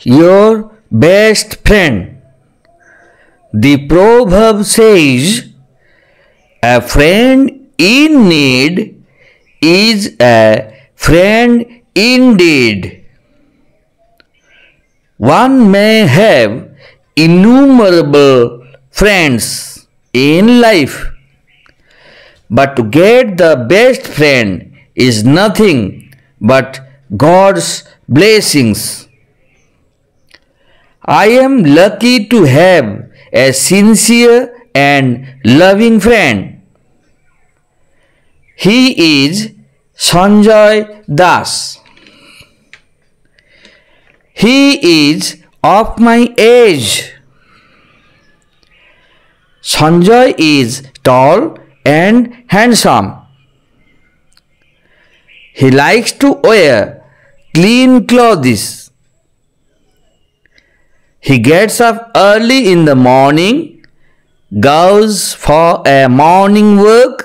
your best friend. The proverb says, a friend in need is a friend indeed. One may have innumerable friends in life, but to get the best friend is nothing but God's blessings. I am lucky to have a sincere and loving friend. He is Sanjay Das. He is of my age. Sanjay is tall and handsome. He likes to wear clean clothes. He gets up early in the morning, goes for a morning walk,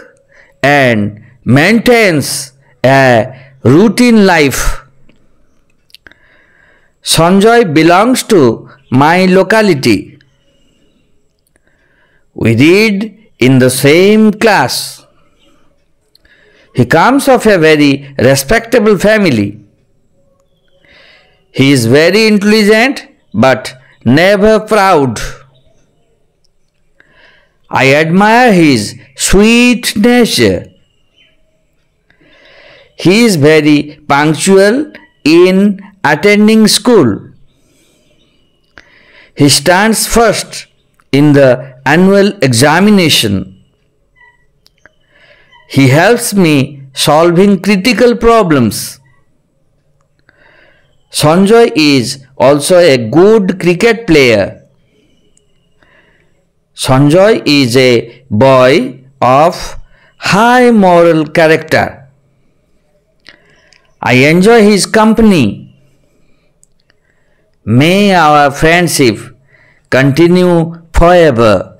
and maintains a routine life. Sanjay belongs to my locality. We read in the same class. He comes of a very respectable family. He is very intelligent but never proud. I admire his sweet nature. He is very punctual in attending school. He stands first in the annual examination. He helps me solving critical problems. Sanjay is also a good cricket player. Sanjay is a boy of high moral character. I enjoy his company. May our friendship continue forever.